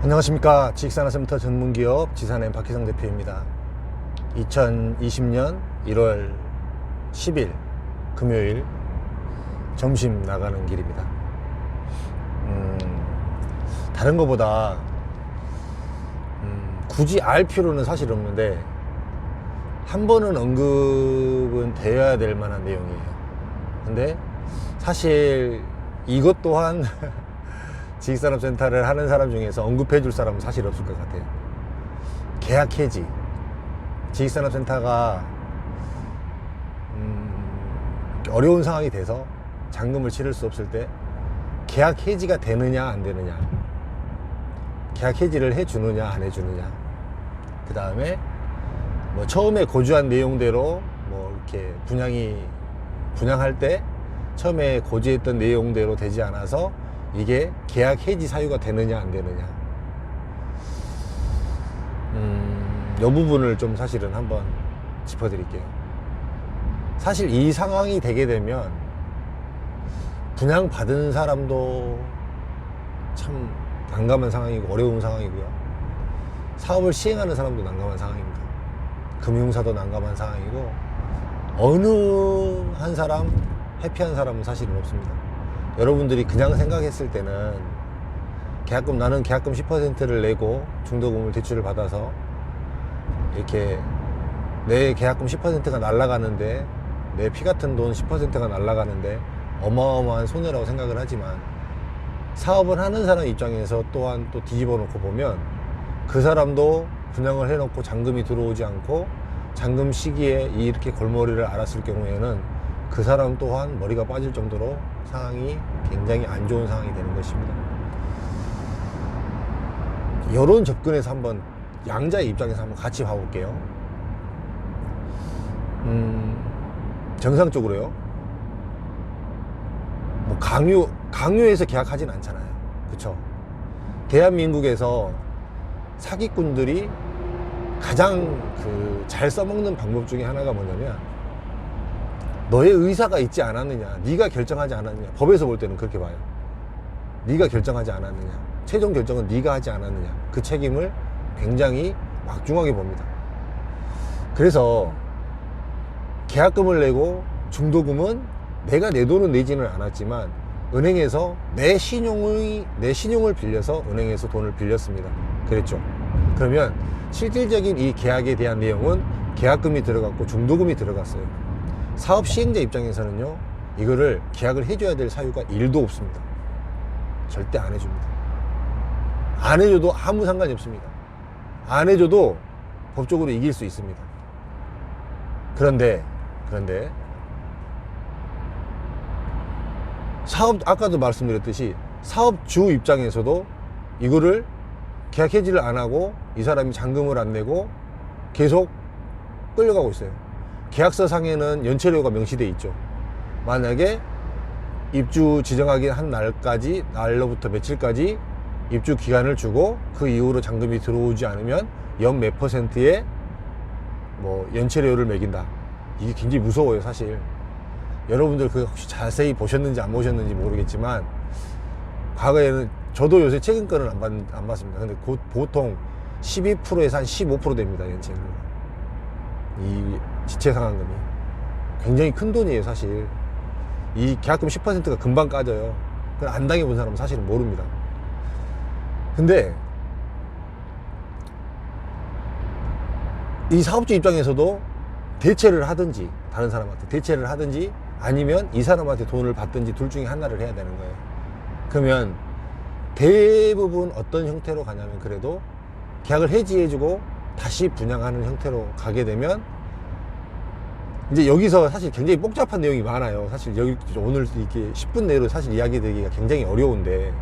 안녕하십니까. 지식산업센터 전문기업 지산엠 박희성 대표입니다. 2020년 1월 10일 금요일 점심 나가는 길입니다. 다른 것보다 굳이 알 필요는 사실 없는데 한 번은 언급은 되어야 될 만한 내용이에요. 근데 사실 이것 또한 지식산업센터를 하는 사람 중에서 언급해 줄 사람은 사실 없을 것 같아요. 계약 해지. 지식산업센터가 어려운 상황이 돼서 잔금을 치를 수 없을 때 계약 해지가 되느냐 안 되느냐, 계약 해지를 해주느냐 안 해주느냐, 그 다음에 뭐 처음에 고지한 내용대로 뭐 이렇게 분양할 때 처음에 고지했던 내용대로 되지 않아서 이게 계약 해지 사유가 되느냐 안 되느냐, 이 부분을 좀 사실은 한번 짚어드릴게요. 사실 이 상황이 되게 되면 분양받은 사람도 참 난감한 상황이고 어려운 상황이고요, 사업을 시행하는 사람도 난감한 상황입니다. 금융사도 난감한 상황이고, 어느 한 사람 해피한 사람은 사실은 없습니다. 여러분들이 그냥 생각했을 때는 나는 계약금 10%를 내고 중도금을 대출을 받아서 이렇게 내 계약금 10%가 날아가는데, 내 피 같은 돈 10%가 날아가는데 어마어마한 손해라고 생각을 하지만, 사업을 하는 사람 입장에서 또한 또 뒤집어 놓고 보면 그 사람도 분양을 해놓고 잔금이 들어오지 않고 잔금 시기에 이렇게 골머리를 앓았을 경우에는 그 사람 또한 머리가 빠질 정도로 상황이 굉장히 안 좋은 상황이 되는 것입니다. 이런 접근에서 한번 양자의 입장에서 한번 같이 봐볼게요. 정상적으로요, 뭐 강요해서 계약하진 않잖아요. 그쵸? 대한민국에서 사기꾼들이 가장 잘 써먹는 방법 중에 하나가 뭐냐면, 너의 의사가 있지 않았느냐, 네가 결정하지 않았느냐. 법에서 볼 때는 그렇게 봐요. 네가 결정하지 않았느냐, 최종 결정은 네가 하지 않았느냐, 그 책임을 굉장히 막중하게 봅니다. 그래서 계약금을 내고 중도금은 내가 내 돈은 내지는 않았지만 은행에서 내 신용을 빌려서 은행에서 돈을 빌렸습니다. 그랬죠. 그러면 실질적인 이 계약에 대한 내용은 계약금이 들어갔고 중도금이 들어갔어요. 사업 시행자 입장에서는요, 이거를 계약을 해줘야 될 사유가 1도 없습니다. 절대 안 해줍니다. 안 해줘도 아무 상관이 없습니다. 안 해줘도 법적으로 이길 수 있습니다. 그런데 아까도 말씀드렸듯이 사업주 입장에서도 이거를 계약 해지를 안 하고 이 사람이 잔금을 안 내고 계속 끌려가고 있어요. 계약서 상에는 연체료가 명시되어 있죠. 만약에 입주 지정하기 한 날로부터 며칠까지 입주 기간을 주고 그 이후로 잔금이 들어오지 않으면 연 몇 %의 뭐 연체료를 매긴다. 이게 굉장히 무서워요, 사실. 여러분들 그거 혹시 자세히 보셨는지 안 보셨는지 모르겠지만, 과거에는 저도 요새 최근 거는 안 봤습니다. 근데 보통 12%에서 한 15% 됩니다, 연체료가. 이 지체상환금이 굉장히 큰 돈이에요. 사실 이 계약금 10%가 금방 까져요. 그걸 안 당해본 사람은 사실은 모릅니다. 근데 이 사업주 입장에서도 대체를 하든지, 다른 사람한테 대체를 하든지, 아니면 이 사람한테 돈을 받든지 둘 중에 하나를 해야 되는 거예요. 그러면 대부분 어떤 형태로 가냐면, 그래도 계약을 해지해주고 다시 분양하는 형태로 가게 되면, 이제 여기서 사실 굉장히 복잡한 내용이 많아요. 사실 여기 오늘 이렇게 10분 내로 사실 이야기드리기가 굉장히 어려운데,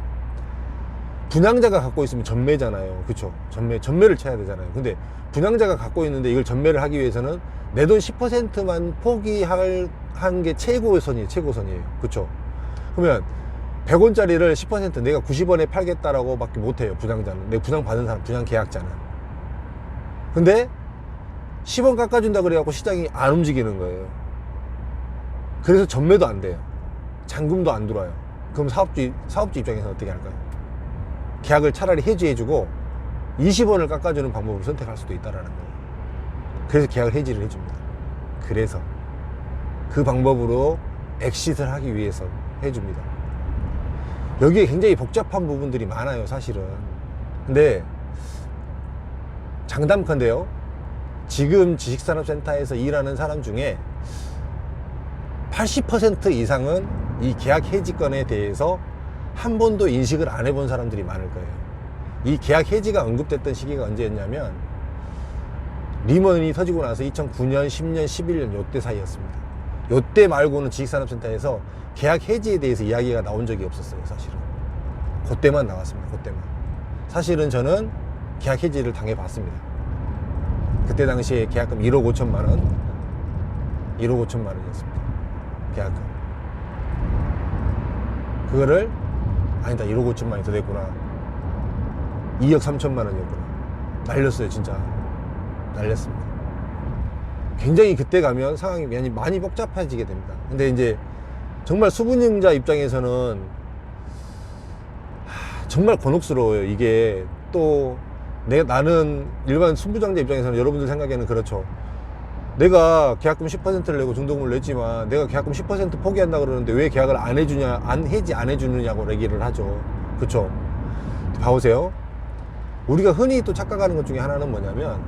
분양자가 갖고 있으면 전매잖아요. 그쵸? 전매를 쳐야 되잖아요. 근데 분양자가 갖고 있는데 이걸 전매를 하기 위해서는 내 돈 10%만 포기한 게 최고선이에요. 그쵸? 그러면 100원짜리를 10% 내가 90원에 팔겠다라고 밖에 못해요. 분양자는. 내가 분양받은 사람, 분양 계약자는. 근데 10원 깎아준다 그래갖고 시장이 안 움직이는 거예요. 그래서 전매도 안 돼요. 잔금도 안 들어와요. 그럼 사업주 입장에서 어떻게 할까요? 계약을 차라리 해지해주고 20원을 깎아주는 방법을 선택할 수도 있다라는 거예요. 그래서 계약을 해지를 해줍니다. 그래서 그 방법으로 엑싯을 하기 위해서 해줍니다. 여기에 굉장히 복잡한 부분들이 많아요, 사실은. 근데 장담컨대요, 지금 지식산업센터에서 일하는 사람 중에 80% 이상은 이 계약 해지건에 대해서 한 번도 인식을 안 해본 사람들이 많을 거예요. 이 계약 해지가 언급됐던 시기가 언제였냐면 리먼이 터지고 나서 2009년, 10년, 11년 요때 사이였습니다. 요때 말고는 지식산업센터에서 계약 해지에 대해서 이야기가 나온 적이 없었어요, 사실은. 그때만 나왔습니다, 그때만. 사실은 저는 계약 해지를 당해봤습니다. 그때 당시에 계약금 1억 5천만 원, 1억 5천만 원이었습니다. 계약금. 그거를, 아니다, 1억 5천만 원이 더 됐구나. 2억 3천만 원이었구나. 날렸어요, 진짜. 날렸습니다. 굉장히 그때 가면 상황이 많이 복잡해지게 됩니다. 근데 이제 정말 수분용자 입장에서는 정말 곤혹스러워요. 이게 또 나는 일반 순부장자 입장에서는 여러분들 생각에는 그렇죠. 내가 계약금 10%를 내고 중도금을 냈지만 내가 계약금 10% 포기한다 그러는데 왜 계약을 안 해주냐, 해지 안 해주느냐고 얘기를 하죠. 그쵸? 봐보세요. 우리가 흔히 또 착각하는 것 중에 하나는 뭐냐면,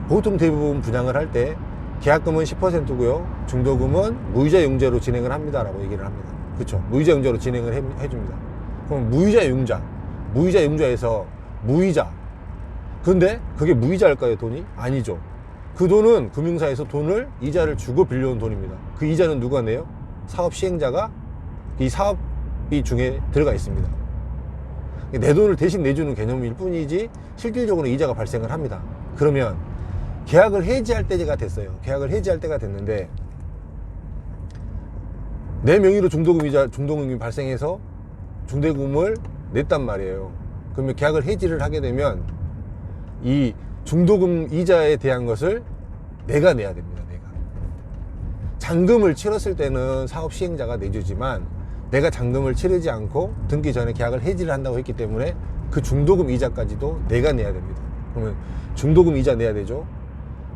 보통 대부분 분양을 할 때 계약금은 10%고요 중도금은 무이자 융자로 진행을 합니다 라고 얘기를 합니다. 그쵸? 무이자 융자로 진행을 해줍니다. 그럼 무이자 융자에서 무이자, 근데 그게 무이자일까요, 돈이? 아니죠. 그 돈은 금융사에서 돈을, 이자를 주고 빌려온 돈입니다. 그 이자는 누가 내요? 사업 시행자가 이 사업비 중에 들어가 있습니다. 내 돈을 대신 내주는 개념일 뿐이지 실질적으로 이자가 발생을 합니다. 그러면 계약을 해지할 때가 됐어요. 계약을 해지할 때가 됐는데 내 명의로 중도금이 발생해서 중대금을 냈단 말이에요. 그러면 계약을 해지를 하게 되면 이 중도금 이자에 대한 것을 내가 내야 됩니다. 내가 잔금을 치렀을 때는 사업 시행자가 내주지만 내가 잔금을 치르지 않고 등기 전에 계약을 해지를 한다고 했기 때문에 그 중도금 이자까지도 내가 내야 됩니다. 그러면 중도금 이자 내야 되죠.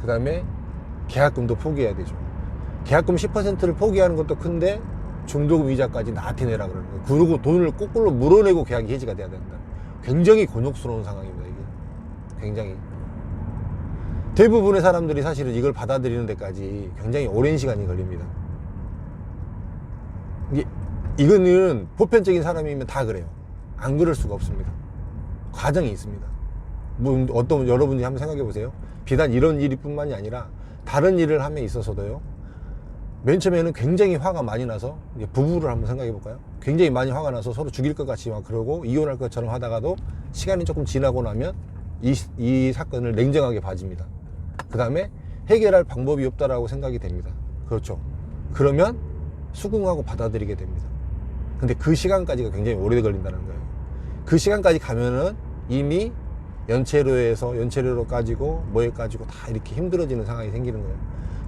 그 다음에 계약금도 포기해야 되죠. 계약금 10%를 포기하는 것도 큰데 중도금 이자까지 나한테 내라 그러는 거예요. 그리고 돈을 거꾸로 물어내고 계약이 해지가 돼야 된다. 굉장히 곤혹스러운 상황입니다, 이게. 굉장히. 대부분의 사람들이 사실은 이걸 받아들이는 데까지 굉장히 오랜 시간이 걸립니다. 이거는 보편적인 사람이면 다 그래요. 안 그럴 수가 없습니다. 과정이 있습니다. 뭐 여러분이 한번 생각해 보세요. 비단 이런 일이 뿐만이 아니라 다른 일을 함에 있어서도요, 맨 처음에는 굉장히 화가 많이 나서, 부부를 한번 생각해 볼까요? 굉장히 많이 화가 나서 서로 죽일 것 같이 막 그러고 이혼할 것처럼 하다가도 시간이 조금 지나고 나면 이 사건을 냉정하게 봐집니다. 그 다음에 해결할 방법이 없다라고 생각이 됩니다. 그렇죠. 그러면 수긍하고 받아들이게 됩니다. 근데 그 시간까지가 굉장히 오래 걸린다는 거예요. 그 시간까지 가면은 이미 연체료로 까지고 뭐에 까지고 다 이렇게 힘들어지는 상황이 생기는 거예요.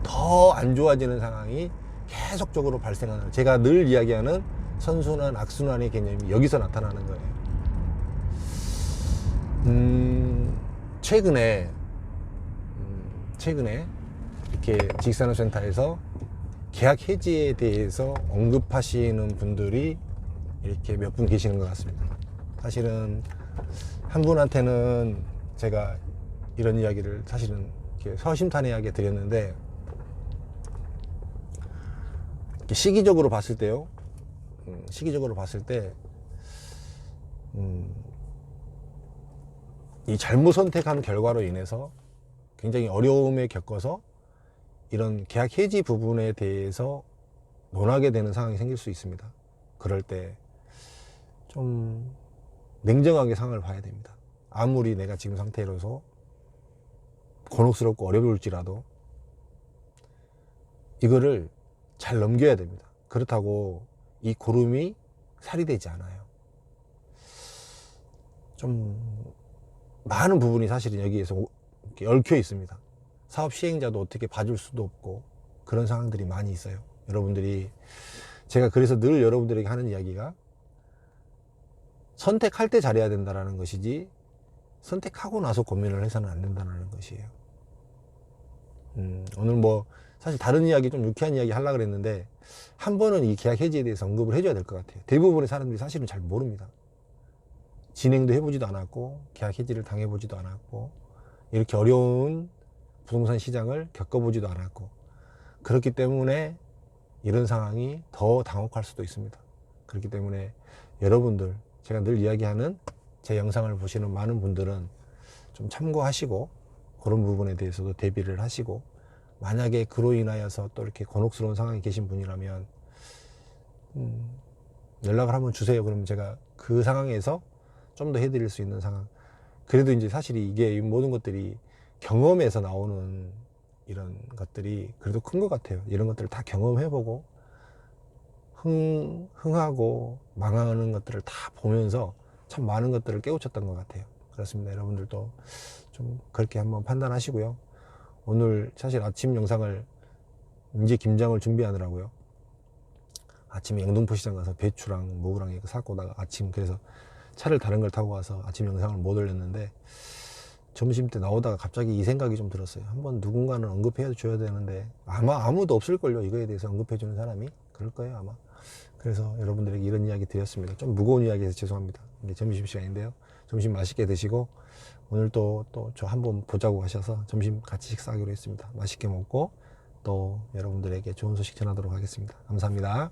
더 안 좋아지는 상황이 계속적으로 발생하는, 제가 늘 이야기하는 선순환, 악순환의 개념이 여기서 나타나는 거예요. 최근에 이렇게 지식산업센터에서 계약 해지에 대해서 언급하시는 분들이 이렇게 몇 분 계시는 것 같습니다. 사실은 한 분한테는 제가 이런 이야기를 사실은 이렇게 서심탄회하게 드렸는데, 이렇게 시기적으로 봤을 때요, 이 잘못 선택한 결과로 인해서 굉장히 어려움에 겪어서 이런 계약 해지 부분에 대해서 논하게 되는 상황이 생길 수 있습니다. 그럴 때 좀 냉정하게 상황을 봐야 됩니다. 아무리 내가 지금 상태로서 곤혹스럽고 어려울지라도 이거를 잘 넘겨야 됩니다. 그렇다고 이 고름이 살이 되지 않아요. 좀 많은 부분이 사실은 여기에서 얽혀 있습니다. 사업 시행자도 어떻게 봐줄 수도 없고 그런 상황들이 많이 있어요. 여러분들이, 제가 그래서 늘 여러분들에게 하는 이야기가, 선택할 때 잘해야 된다는 것이지 선택하고 나서 고민을 해서는 안 된다는 것이에요. 오늘 뭐 사실 다른 이야기, 좀 유쾌한 이야기 하려고 그랬는데 한 번은 이 계약 해지에 대해서 언급을 해줘야 될 것 같아요. 대부분의 사람들이 사실은 잘 모릅니다. 진행도 해보지도 않았고 계약 해지를 당해보지도 않았고 이렇게 어려운 부동산 시장을 겪어보지도 않았고, 그렇기 때문에 이런 상황이 더 당혹할 수도 있습니다. 그렇기 때문에 여러분들, 제가 늘 이야기하는 제 영상을 보시는 많은 분들은 좀 참고하시고 그런 부분에 대해서도 대비를 하시고, 만약에 그로 인하여서 또 이렇게 곤혹스러운 상황에 계신 분이라면 연락을 한번 주세요. 그러면 제가 그 상황에서 좀 더 해드릴 수 있는 상황. 그래도 이제 사실 이게 모든 것들이 경험에서 나오는 이런 것들이 그래도 큰 것 같아요. 이런 것들을 다 경험해보고 흥하고 망하는 것들을 다 보면서 참 많은 것들을 깨우쳤던 것 같아요. 그렇습니다. 여러분들도 좀 그렇게 한번 판단하시고요. 오늘 사실 아침 영상을 이제 김장을 준비하느라고요. 아침에 영등포 시장 가서 배추랑 무랑 이거 사고 나가 아침, 그래서 차를 다른 걸 타고 와서 아침 영상을 못 올렸는데 점심 때 나오다가 갑자기 이 생각이 좀 들었어요. 한번 누군가는 언급해 줘야 되는데 아마 아무도 없을걸요. 이거에 대해서 언급해 주는 사람이. 그럴 거예요 아마. 그래서 여러분들에게 이런 이야기 드렸습니다. 좀 무거운 이야기해서 죄송합니다. 이제 점심시간인데요. 점심 맛있게 드시고 오늘 또 저 한번 보자고 하셔서 점심 같이 식사하기로 했습니다. 맛있게 먹고 또 여러분들에게 좋은 소식 전하도록 하겠습니다. 감사합니다.